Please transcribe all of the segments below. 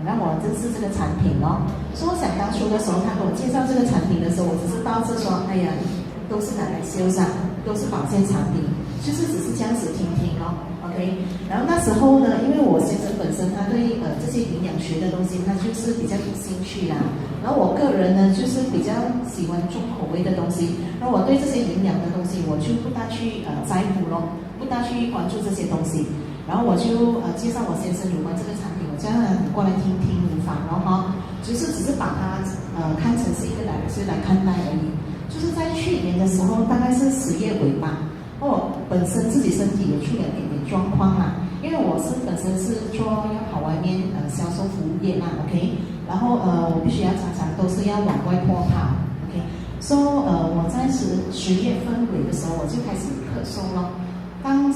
让我认识这个产品哦。所以我想当初的时候，他给我介绍这个产品的时候，我只是抱着说，哎呀，都是拿来修缮，都是保健产品，就是只是这样子听听哦。OK， 然后那时候呢，因为我先生本身他对这些营养学的东西，他就是比较有兴趣啦。然后我个人呢，就是比较喜欢重口味的东西，然后我对这些营养的东西，我就不大去在乎咯，不大去关注这些东西。然后我就介绍我先生有关这个产品，我叫他过来听听无妨，然后哈，就是只是把它看成是一个来看待而已。就是在去年的时候，大概是10月尾吧。我本身自己身体也出了一点状况啦，因为我本身是要跑外面销售服务业啦 ，OK， 然后我必须要常常都是要往外跑 ，OK，so 我在10月份尾的时候我就开始咳嗽了。当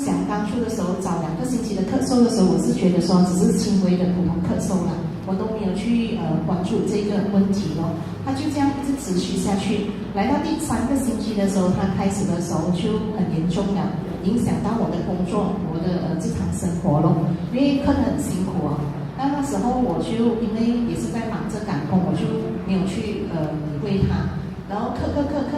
初的时候找2个星期的咳嗽的时候，我是觉得说只是轻微的普通咳嗽啦，我都没有去关注这个问题咯。它就这样一直持续下去，来到第3个星期的时候，它开始的时候就很严重了，影响到我的工作，我的日常生活咯。因为咳得很辛苦啊，那时候我就因为也是在忙着赶工，我就没有去理会它。然后咳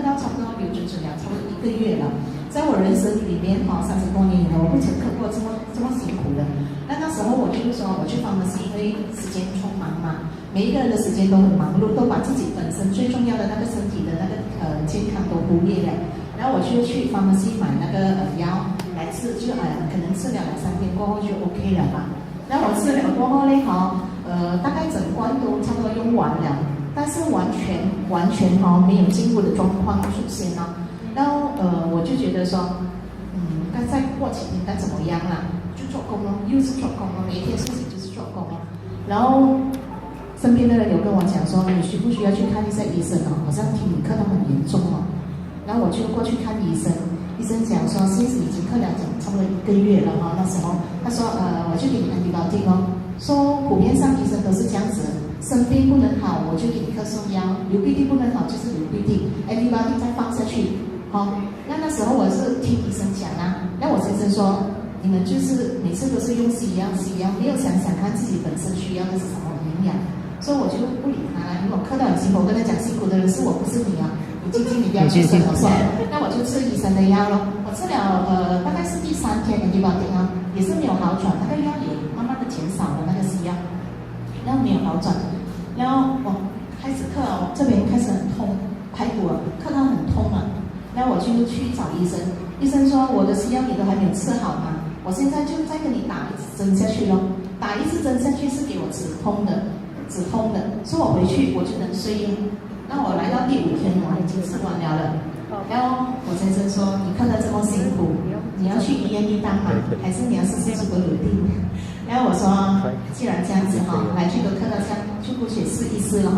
到差不多有整了差不多1个月了，在我人生里面30多年以来，我不曾咳过这么辛苦的。那时候我就是说，我去pharmacy，因为时间匆忙嘛，每一个人的时间都很忙碌，都把自己本身最重要的那个身体的那个健康都忽略了。然后我就去pharmacy买那个药来吃，就可能吃了2-3天过后就 OK 了吧。然后我吃了过后呢，大概整罐都差不多用完了。但是完全没有进步的状况出现了，然后我就觉得说，该再过几天该怎么样啦？就做工咯，又是做工咯，每一天事情就是做工咯。然后身边的人有跟我讲说，你需不需要去看一下医生哦？好像听你咳到很严重哦。然后我就过去看医生，医生讲说，其实已经咳了差不多1个月了哈。那时候他说我就给你antibiotic咯，说普遍上医生都是这样子。生病不能好，我就给你咳嗽药；流鼻涕不能好，就是流鼻涕，antibiotic再放下去。那时候我是听医生讲啊，那我先生说，你们就是每次都是用西药，没有想看自己本身需要的是什么营养，所以我就不理他了。因为我咳到很辛苦，我跟他讲，辛苦的人是我，不是你啊，你你不要去生我说，那我就吃医生的药咯。我吃了大概是第3天 antibiotic 啊，也是没有好转，那个药也慢慢的减少了那个西药。然后没有好转，然后我开始咳了，这边开始很痛，排骨咳到很痛了。然后我就去找医生，医生说我的西药你都还没有吃好吗？我现在就再给你打1支针下去咯，打1支针下去是给我止痛的，所以我回去我就能睡了。那我来到第5天，我已经吃完了。然后我先生说，你咳得这么辛苦，你要去医院一单吗？还是你要试试果乳定？然后我说，既然这样子来这个咳到这样，就姑且试一试了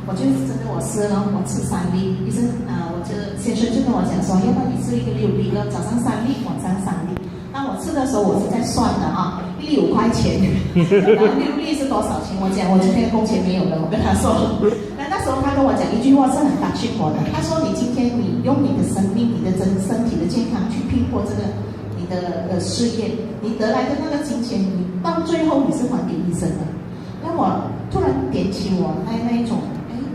我就真的我试了，我吃3粒，医生我这先生就跟我讲说，要不然你吃一个6粒，早上3粒，晚上3粒。那我吃的时候我是在算的1粒5块钱，然后6粒是多少钱？我讲我今天的工钱没有了，我跟他说。那时候他跟我讲一句话是很打击我的，他说你今天你用你的生命、你的身体的健康去拼搏这个你的事业，你得来的那个金钱，你到最后你是还给医生的。那我突然点起我那一种，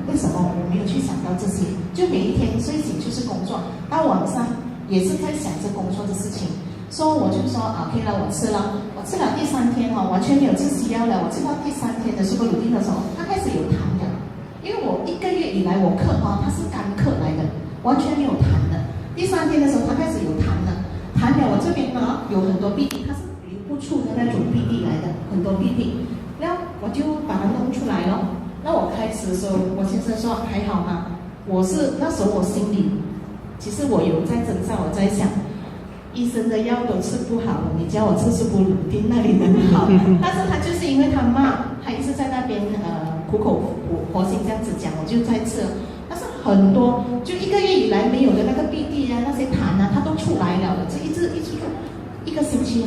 为什么我没有去想到这些？就每一天睡醒就是工作，到晚上也是在想着工作的事情。所以我就说可以了，我吃了第3天完全没有吃西药了。我吃到第3天的苏格鲁定的时候，它开始有痰了。因为我1个月以来我咳它是干咳来的，完全没有痰的。第3天的时候它开始有痰了，我这边有很多鼻涕，它是流不出的那种鼻涕来的，很多鼻涕。然后我就把它弄出来了。那我开始的时候，我先生说还好吗？那时候我心里，其实我有在挣扎，我在想，医生的药都吃不好了，你叫我吃苏布鲁丁那里能好？但是他就是因为他骂，他一直在那边苦口婆心这样子讲，我就在吃。但是很多就1个月以来没有的那个鼻涕啊，那些痰啊，它都出来了的。这一直1个星期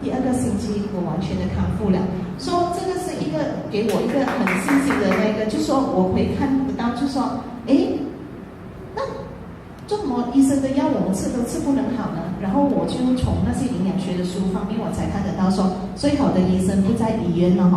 第2个星期我完全的康复了。说这个是一个给我一个很信心的那个，就说我回看不到，就说那做什么医生的药我们吃都吃不能好呢？然后我就从那些营养学的书方面，我才看得到说，最好的医生不在医院了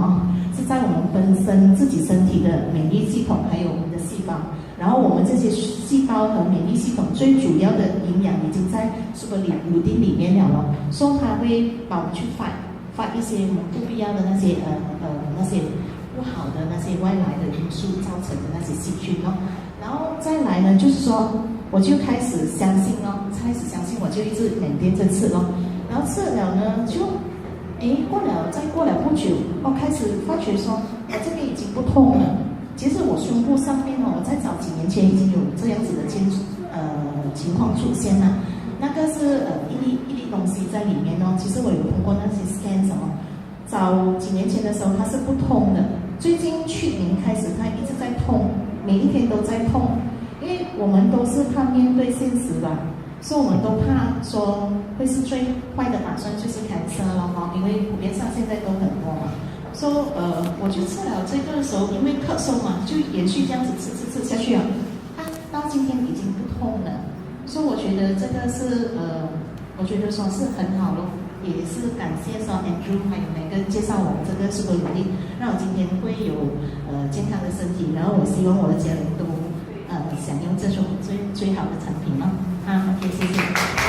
是在我们本身自己身体的免疫系统，还有我们的细胞。然后我们这些细胞和免疫系统最主要的营养已经在 super gluten 里面了咯，所以它会帮我们去发一些我们不必要的那些那些不好的那些外来的因素造成的那些细菌咯。然后再来呢，就是说我就开始相信咯，我就一直每天在吃咯。然后吃了呢，就过了不久，我开始发觉说，我这边已经不痛了。其实我胸部上面我在早几年前已经有这样子的情况出现了。那个是一粒东西在里面哦。其实我有通过那些 scan 什么，早几年前的时候它是不痛的，最近去年开始它一直在痛，每一天都在痛。因为我们都是怕面对现实的，所以我们都怕说会是最坏的打算就是 cancer 了哈，因为普遍上现在都很多嘛。所以我就吃了这个的时候，因为咳嗽嘛，就延续这样子吃下去啊，它到今天已经不痛了。所以我觉得这个是我觉得说是很好咯，也是感谢说 Andrew 还有每个介绍我们这个 super gluten，让我今天会有健康的身体，然后我希望我的家人都享用这种最好的产品咯。OK， 谢谢。